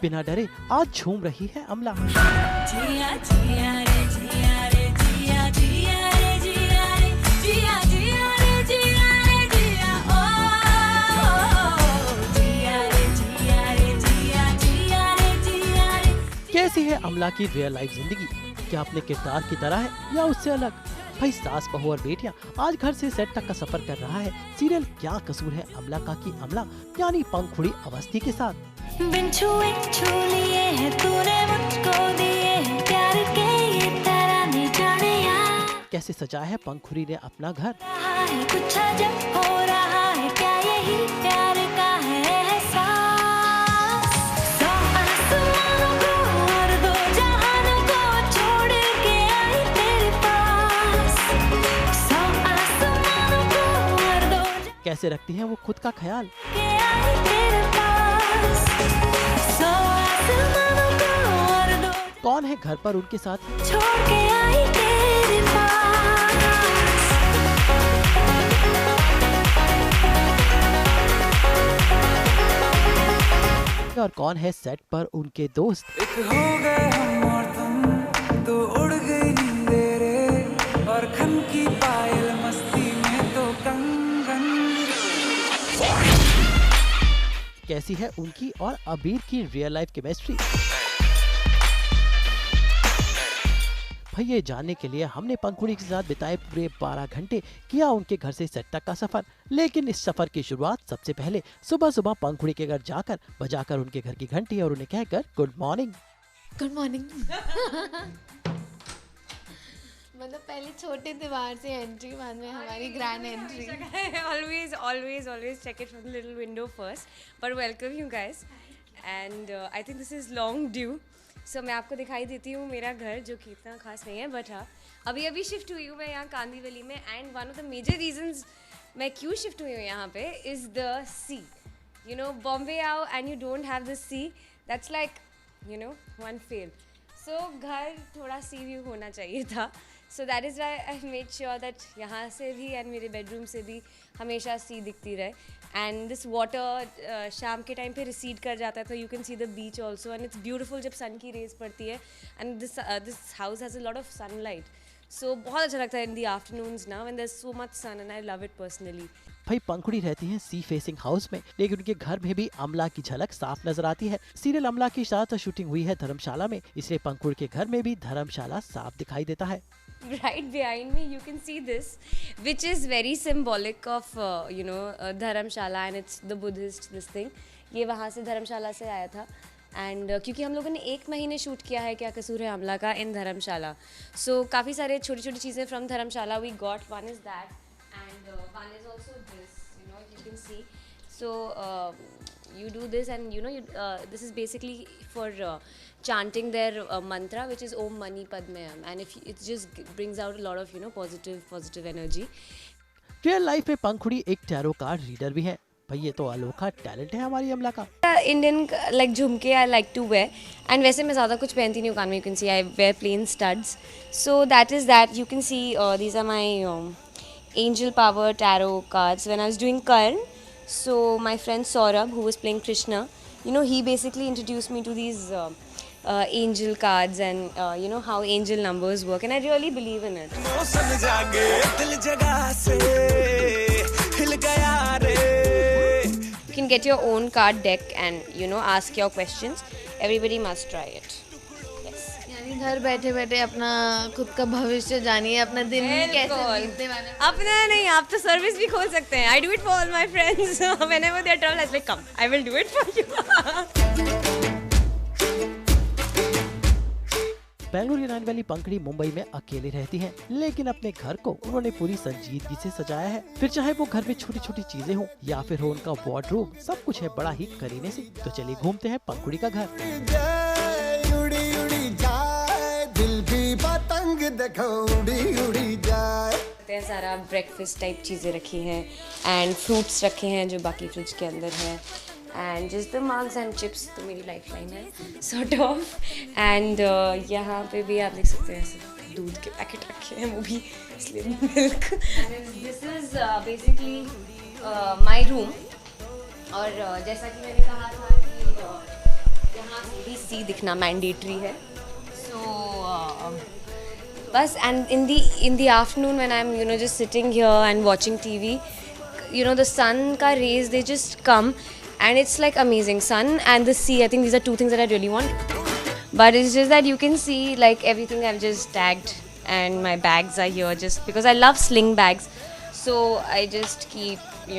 बिना डरे आज झूम रही है अमला। जिया जिया रे जिया रे जिया जिया रे जिया रे जिया जिया रे जिया रे जिया ओ जिया रे जिया रे जिया जिया रे जिया रे। कैसी है अमला की रियल लाइफ जिंदगी? क्या अपने किरदार की तरह है या उससे अलग? भाई सास बहू और बेटियां आज घर से सेट तक का सफर कर रहा है सीरियल क्या कसूर है अमला का की अमला यानी पंखुड़ी अवस्थी के साथ। बिन छुए छू लिए हैं तूने मुझको दिए हैं प्यार के ये तराने जाने यार। कैसे सजा है पंखुड़ी ने अपना घर। रहा है कुछ अजब हो रहा है क्या यही प्यार का है एहसास। सौ आसमानों को और दो जहानों को छोड़ के आई तेरे पास। सौ आसमानों को और दो कैसे रखती है वो खुद का ख्याल। के आई तेरे पास। सौ आसमानों को और दो कौन है घर पर उनके साथ? छोड़ के आई तेरे पास। और कौन है सेट पर उनके दोस्त? एक हो गए हम और तुम तो उड़ गई नींदें रे और खन की पायल मस्ती में तो कंगन। कैसी है उनकी और अबीर की रियल लाइफ केमिस्ट्री? भाई ये जानने के लिए हमने पंखुड़ी के साथ बिताए पूरे 12 घंटे किया उनके घर से सेट तक का सफर। लेकिन इस सफर की शुरुआत सबसे पहले सुबह सुबह पंखुड़ी के घर जाकर बजाकर उनके घर की घंटी और उन्हें कहकर गुड मॉर्निंग। Good morning. मतलब पहले छोटे थे बाहर से एंट्री, बाद में हमारी grand entry. always check it from the little window first. But welcome you guys, and I think this is long due. So मैं आपको दिखाई देती हूँ मेरा घर जो कि इतना खास नहीं है, बट हाँ अभी शिफ्ट हुई हूँ मैं यहाँ कांदीवली में, and one of the major reasons मैं क्यों शिफ्ट हुई हूँ यहाँ पे is the sea. You know Bombay आओ and you don't have the sea, that's like you know one fail. So घर थोड़ा सी व्यू होना चाहिए था, so that is why I made sure that यहाँ से भी एंड मेरे बेडरूम से भी हमेशा सी दिखती रहे। एंड दिस वाटर शाम के टाइम पे रिसीड कर जाता है तो you can see the beach also, and it's beautiful जब सन की रेज पड़ती है। And this house has a lot of sunlight, so बहुत अच्छा लगता है इन द आफ्टरनून्स ना when there is so much sun, and I love it personally. भाई पंखुड़ी रहती हैं सी फेसिंग हाउस में, लेकिन उनके घर में भी अमला की झलक साफ नजर आती है। सीरियल अमला के साथ शूटिंग हुई है धर्मशाला में, इसलिए पंखुड़ी के घर में भी धर्मशाला साफ दिखाई देता है। Right behind me you can see this, which is very symbolic of Dharamshala, and it's the Buddhist this thing. ये वहाँ से धर्मशाला से आया था, एंड क्योंकि हम लोगों ने 1 महीने शूट किया है क्या कसूर है अमला का इन धर्मशाला, सो काफ़ी सारे छोटी छोटी चीज़ें from Dharamshala we got. One is that and one is also this, you can see. So you do this, and this is basically for chanting their mantra, which is Om Mani Padmeyam, and it just brings out a lot of positive energy. Real life में पंखुड़ी एक tarot card reader भी है। भाई ये तो अनोखा talent है हमारी अमला का। इंडियन लाइक झुमके I like to wear, and वैसे मैं ज़्यादा कुछ पहनती नहीं हूँ कान में, you can see I wear plain studs, so that is that you can see these are my angel power tarot cards. When I was doing Karn, so my friend Saurabh, who was playing Krishna, he basically introduced me to these angel cards, and how angel numbers work, and I really believe in it. You can get your own card deck and ask your questions. Everybody must try it. यानी घर बैठे बैठे अपना खुद का भविष्य जानिए, अपना दिन कैसे बीतने वाला है। अपना नहीं, आप तो सर्विस भी खोल सकते हैं। I do it for all my friends. Whenever they are travel, I say come, I will do it for you. Bengaluru की रहने वाली पंखुड़ी मुंबई में अकेली रहती हैं, लेकिन अपने घर को उन्होंने पूरी संजीदगी से सजाया है। फिर चाहे वो घर में छोटी छोटी चीजें हो या फिर हो उनका वार्डरोब, सब कुछ है बड़ा ही करीने से। तो चलिए घूमते हैं पंखुड़ी का घर। दिल भी पतंग देखो उड़ी उड़ी जाए। सकते हैं सारा ब्रेकफास्ट टाइप चीज़ें रखी हैं एंड फ्रूट्स रखे हैं जो बाकी फ्रिज के अंदर है and just the mugs and chips तो मेरी लाइफ लाइन है सॉर्ट ऑफ एंड यहाँ पे भी आप देख सकते हैं ऐसे दूध के पैकेट रखे हैं वो भी slim milk this is basically my room और जैसा कि मैंने कहा था कि यहाँ भी सी दिखना मैंडेटरी है सो बस and in the afternoon when I'm just sitting here and watching TV the sun ka rays they just come and it's like amazing. Sun and the sea, I think these are two things that I really want, but it's just that you can see like everything I've just tagged and my bags are here just because I love sling bags, so I just keep a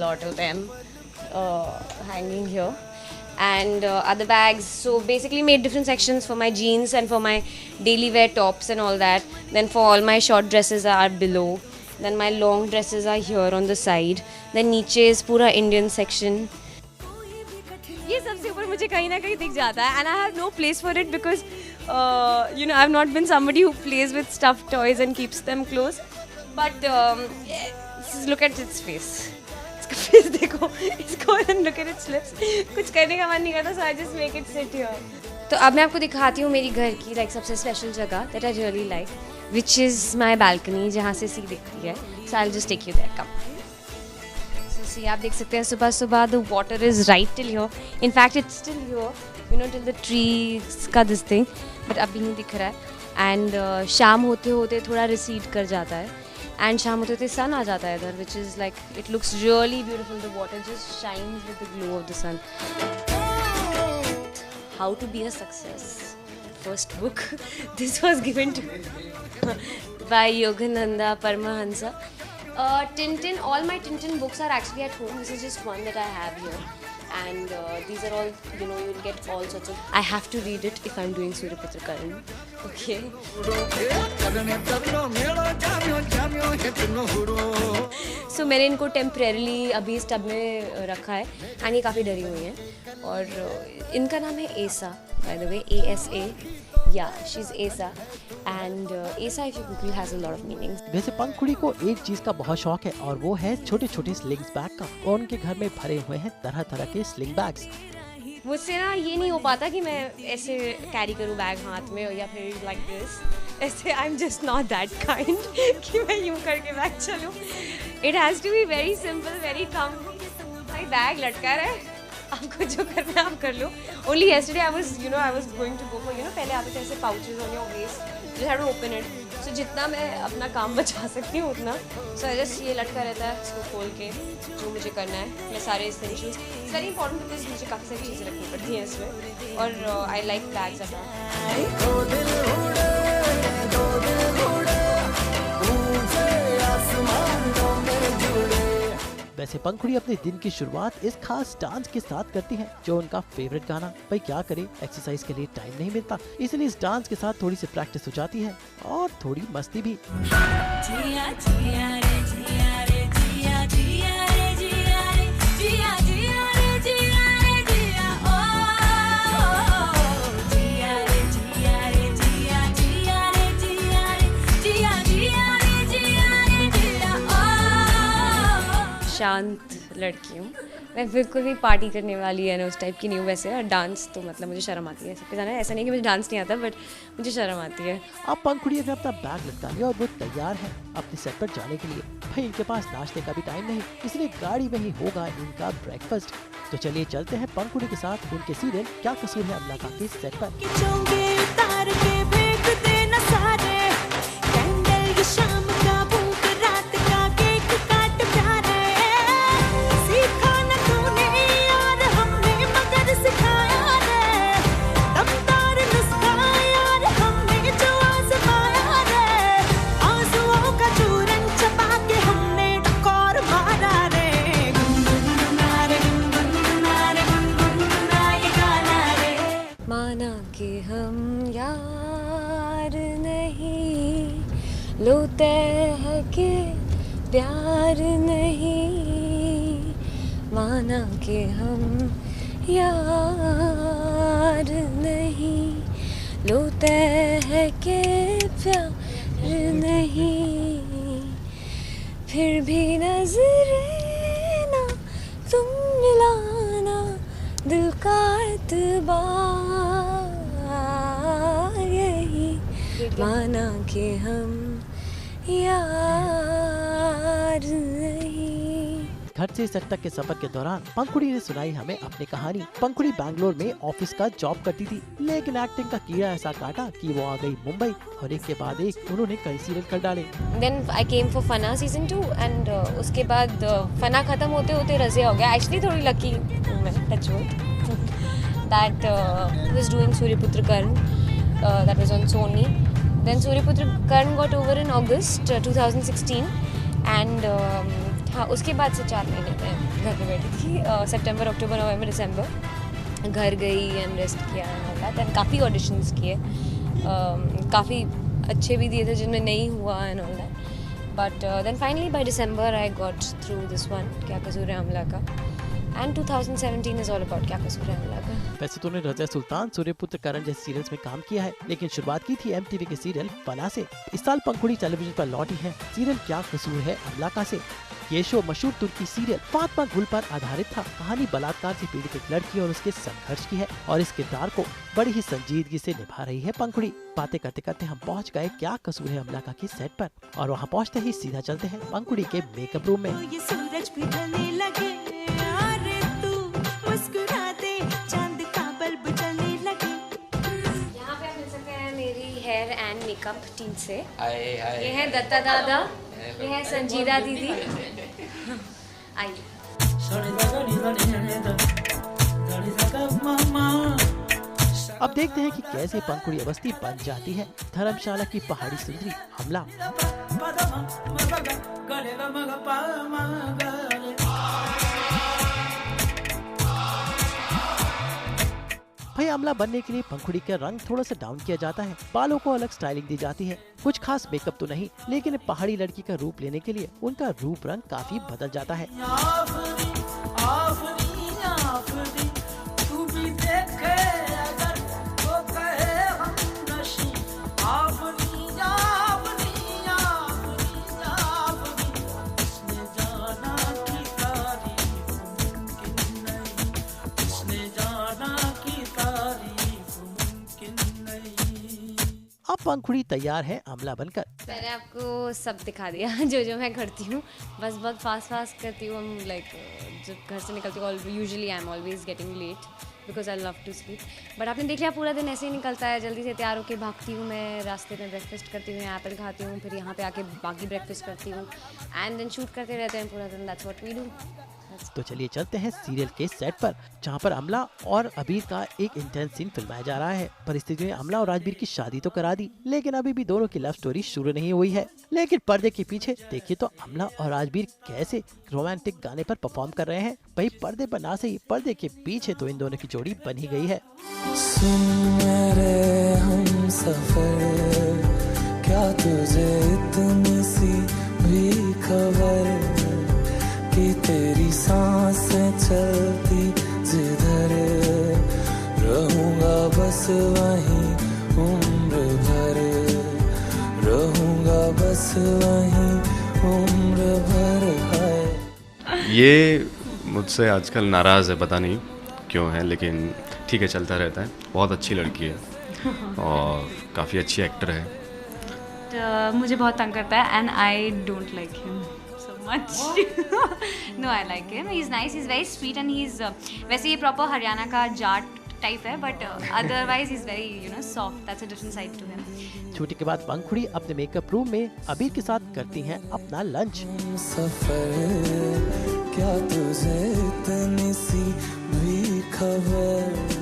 lot of them hanging here and other bags, so basically made different sections for my jeans and for my daily wear tops and all that, then for all my short dresses are below, then my long dresses are here on the side, then niche is pura Indian section. ये सबसे ऊपर मुझे कहीं ना कहीं दिख जाता है and I have no place for it because I've not been somebody who plays with stuffed toys and keeps them close, but look at its face. Face देखो इसको and look at its lips. कुछ करने का मन नहीं करता so I just make it sit here. तो अब मैं आपको दिखाती हूँ मेरी घर की like सबसे स्पेशल जगह that I really like, which is my balcony जहाँ से सी दिखती है. So I'll just take you there. Come. So see आप देख सकते हैं सुबह सुबह the water is right till here. In fact it's still here, till the trees का this thing, but अभी नहीं दिख रहा है and शाम होते होते थोड़ा recede कर जाता है. एंड शाम होते होते सन आ जाता है इधर which is like it looks really beautiful the water just shines with the glow of the sun. How to be a success first book this was given to by Yogananda Paramahansa. Tintin, all my Tintin books are actually at home. This is just one that I have here. And these are all, you'll get all sorts of... I have to read it if I'm doing Suryaputra Karan. Okay. So मैंने इनको temporarily अभी इस tub में रखा है and ये काफ़ी डरी हुई हैं और इनका नाम है एसा by the way ASA. Yeah, she's Asa and Asa if you Google has a lot of meanings. वैसे पंखुड़ी को एक चीज का बहुत शौक है और वो है छोटे छोटे स्लिंग्स बैग का और उनके घर में भरे हुए हैं तरह तरह के स्लिंग बैग्स. मुझसे ना ये नहीं हो पाता कि मैं ऐसे कैरी करूँ बैग हाथ में या फिर लाइक दिस ऐसे. I am just not that kind कि मैं यूँ करके बैग चलूँ. It has to be very simple very कम. भाई बैग लटका रहा है आपको जो करना है आप कर लो. Only yesterday I was going to go for पहले आते थे ऐसे pouches on your waist, you have to open it. So जितना मैं अपना काम बचा सकती हूँ उतना. So I just ये लटका रहता है इसको खोल के जो मुझे करना है मैं सारे essentials. It's very important because मुझे काफ़ी सारी चीज़ें रखनी पड़ती हैं इसमें और I like bags ज़्यादा. वैसे पंखुड़ी अपने दिन की शुरुआत इस खास डांस के साथ करती हैं जो उनका फेवरेट गाना. भाई क्या करे, एक्सरसाइज के लिए टाइम नहीं मिलता, इसलिए इस डांस के साथ थोड़ी सी प्रैक्टिस हो जाती है और थोड़ी मस्ती भी. जिया जिया रे जिया रे जिया जिया रे जिया रे जिया जिया रे जिया रे जिया ओ जिया रे जिया रे जिया जिया रे जिया रे जिया जिया रे जिया रे जिया ओ. शांत लड़की हूँ मैं, बिल्कुल भी पार्टी करने वाली है ना उस टाइप की नहीं हूँ वैसे. और डांस तो मतलब मुझे शर्म आती है सबके जाना. ऐसा नहीं कि मुझे डांस नहीं आता बट मुझे शर्म आती है. अब पंखुड़ी ने अपना बैग लटका लिया और वो तैयार है अपने सेट पर जाने के लिए. भाई इनके पास नाश्ते का भी टाइम नहीं, इसलिए गाड़ी में ही होगा इनका ब्रेकफास्ट. तो चलिए चलते हैं पंखुड़ी के साथ उनके सीरियल क्या कसूर है अमला का के सेट पर. चोंगे उतार के फेंक देना सारे कैंडल ये शाम का भूख रात का केक काट प्यारे. सीखा न तूने यार हमने मगर सिखाया रे दमदार नुस्खा यार हमने जो आजमाया रे. आंसुओं का चूरन चबा के हमने टकोर मारा रे. गुनगुना रे गुनगुना रे गुनगुना ये गाना रे. माना कि हम यार नहीं लोते हैं कि प्यार नहीं. माना कि हम यार नहीं लोते हैं कि प्यार नहीं. फिर भी नजरें ना तुम मिलाना, दिल का एतबार यही माना कि हम यार नहीं। घर से सेट तक के सफर के दौरान पंखुड़ी ने सुनाई हमें अपनी कहानी। पंखुड़ी बैंगलोर में ऑफिस का जॉब करती थी, लेकिन एक्टिंग का कीड़ा ऐसा काटा कि वो आ गई मुंबई और एक के बाद एक उन्होंने कई सीरियल कर डाले। Then I came for Fana season 2 and उसके बाद Fana खत्म होते होते रज़िया हो गया। Actually थोड़ी lucky मैं touch wood that was doing Suryaputra Karan, that was on Sony. Then Suryaputra Karan got over in August 2016 and हाँ उसके बाद से 4 महीने मैं घर पे बैठी थी। सितंबर, अक्टूबर, नवंबर, दिसंबर घर गई एंड रेस्ट किया एंड काफ़ी ऑडिशंस किए, काफ़ी अच्छे भी दिए थे जिनमें नहीं हुआ and all that, but then finally by दिसंबर I got through this one, क्या कसूर है अमला का, एंड 2017 इज ऑल अबाउट क्या कसूर है अमला का। वैसे तो उन्होंने रज़िया सुल्तान, सूर्यपुत्र करण जैसे सीरियल्स में काम किया है, लेकिन शुरुआत की थी MTV के सीरियल फना से। इस साल पंखुड़ी टेलीविजन पर लौटी है सीरियल क्या कसूर है अमला का से। ये शो मशहूर तुर्की सीरियल फातिमा गुल पर आधारित था। कहानी बलात्कार से पीड़ित एक लड़की और उसके संघर्ष की है और इस किरदार को बड़ी ही संजीदगी से निभा रही है पंखुड़ी। बातें करते करते हम पहुंच गए क्या कसूर है अमला का के सेट पर, और वहां पहुंचते ही सीधा चलते हैं पंखुड़ी के मेकअप रूम में। ये सूरज भी ढलने लगे, अरे तू मुस्कुरा दे, चांद का बल्ब जलने लगे। यहाँ पे आप मिल सकते हैं मेरी हेयर एंड मेकअप टीम से। ये है दत्ता दादा, ये है संजीदा दीदी। आइए। अब देखते हैं कि कैसे पंखुड़ी अवस्थी बन जाती है धर्मशाला की पहाड़ी सुंदरी अमला। भाई अमला बनने के लिए पंखुड़ी का रंग थोड़ा सा डाउन किया जाता है, बालों को अलग स्टाइलिंग दी जाती है। कुछ खास मेकअप तो नहीं, लेकिन पहाड़ी लड़की का रूप लेने के लिए उनका रूप रंग काफी बदल जाता है। अब पंखुड़ी तैयार है अमला बनकर। मैंने आपको सब दिखा दिया जो जो मैं करती हूँ, बस बहुत फास्ट करती हूँ। हम लाइक जब घर से निकलती हूँ usually I am always getting late because I love to sleep, but आपने देख लिया पूरा दिन ऐसे ही निकलता है। जल्दी से तैयार होकर भागती हूँ मैं, रास्ते में ब्रेकफास्ट करती हूँ, एप्पल खाती हूँ, फिर यहाँ पे आके बाकी ब्रेकफास्ट करती हूँ एंड देन शूट करते रहते हैं पूरा दिन। That's what we do. तो चलिए चलते हैं सीरियल के सेट पर, जहाँ पर अमला और अबीर का एक इंटेंस सीन फिल्माया जा रहा है। परिस्थिति ने अमला और राजबीर की शादी तो करा दी, लेकिन अभी भी दोनों की लव स्टोरी शुरू नहीं हुई है। लेकिन पर्दे के पीछे देखिए तो अमला और राजबीर कैसे रोमांटिक गाने पर परफॉर्म कर रहे हैं। भाई पर्दे पर ना सही, पर्दे के पीछे तो इन दोनों की जोड़ी बन ही गई है। सुन मेरे हमसफर, क्या तुझे इतनी सी भी खबर कि तेरी सांसें चलती जिधर, रहूंगा बस वहीं उम्र भर, रहूंगा बस वहीं उम्र भर। है ये मुझसे आजकल नाराज़ है, पता नहीं क्यों है, लेकिन ठीक है, चलता रहता है। बहुत अच्छी लड़की है और काफ़ी अच्छी एक्टर है। मुझे बहुत तंग करता है and I don't like him so much. No I like him, he is nice, he is very sweet and he is वैसे ये प्रॉपर हरियाणा का जाट टाइप है, but otherwise is very soft, that's a different side to him. छुट्टी के बाद पंखुड़ी अपने makeup room में अबीर के साथ करती हैं अपना लंच। सफर, क्या तुझे इतनी सी भी खबर।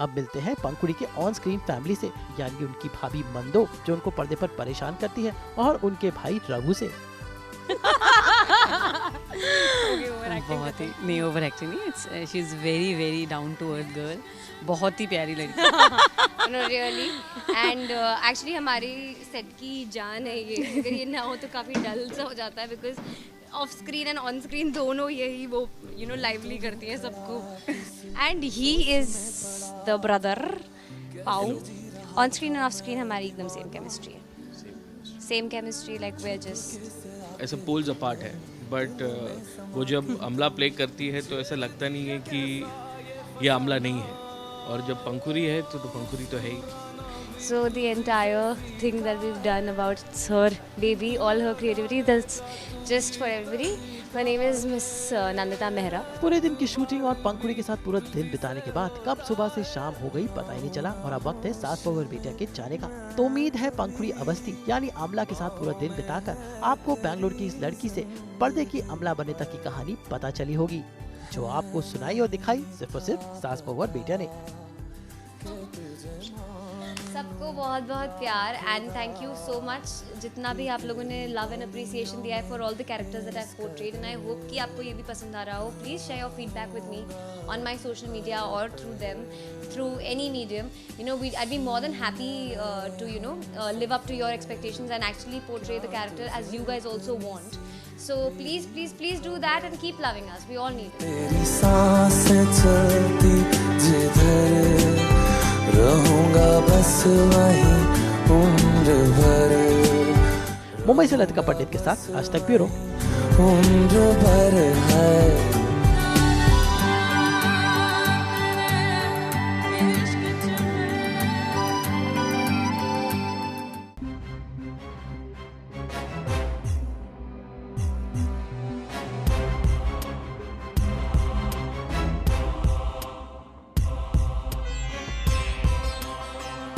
अब मिलते हैं पंखुड़ी के ऑन स्क्रीन फैमिली से, यानी उनकी भाभी मंदो जो उनको पर्दे पर परेशान करती है, और उनके भाई रघु से। बहुत ही नहीं, ओवर एक्टिंग नहीं, she is very very down to earth girl, बहुत ही प्यारी लड़की। नो रियली, एंड एक्चुअली हमारी सेट की जान है ये। अगर ये ना हो तो काफ़ी डल सा हो जाता है, because off screen and on screen दोनों यही वो लाइवली करती हैं सबको। And he is the brother पाउ। On screen and off screen हमारी एकदम सेम केमिस्ट्री है, same chemistry, like we are just ऐसा पोल्स अपार्ट है, बट वो जब अमला प्ले करती है तो ऐसा लगता नहीं है कि ये अमला नहीं है, और जब पंखुरी है तो पंखुरी तो है ही. So the entire thing that we've done about her baby, all her creativity, that's just for everybody. My name is Miss Nandita Mehra. पूरे दिन की शूटिंग और पंखुड़ी के साथ पूरा दिन बिताने के बाद कब सुबह से शाम हो गई पता ही नहीं चला, और अब वक्त है सास बहू और बेटिया के जाने का. तो उम्मीद है पंखुड़ी अवस्थी यानी अमला के साथ पूरा दिन बिताकर आपको बेंगलोर की इस लड़की से पर्दे की अमला बनने तक की कहानी पता चली होगी, जो आपको सुनाई और दिखाई सिर्फ और सिर्फ सास बहू और बेटिया ने. सबको बहुत बहुत प्यार and thank you so much, जितना भी आप लोगों ने लव एंड अप्रिसिएशन दिया है for all the characters that I have portrayed, and I hope कि आपको ये भी पसंद आ रहा हो. Please share your feedback with me on my social media or through them, through any medium. You know I'd be more than happy to live up to your expectations and actually portray the character as you guys also want. So please do that and keep loving us. We all need it. तेरी सांसें चलती जिधर रहूंगा बस वहीं उम्र भर. मुंबई से लतिका पंडित के साथ आज तक ब्यूरो. उम्र भर है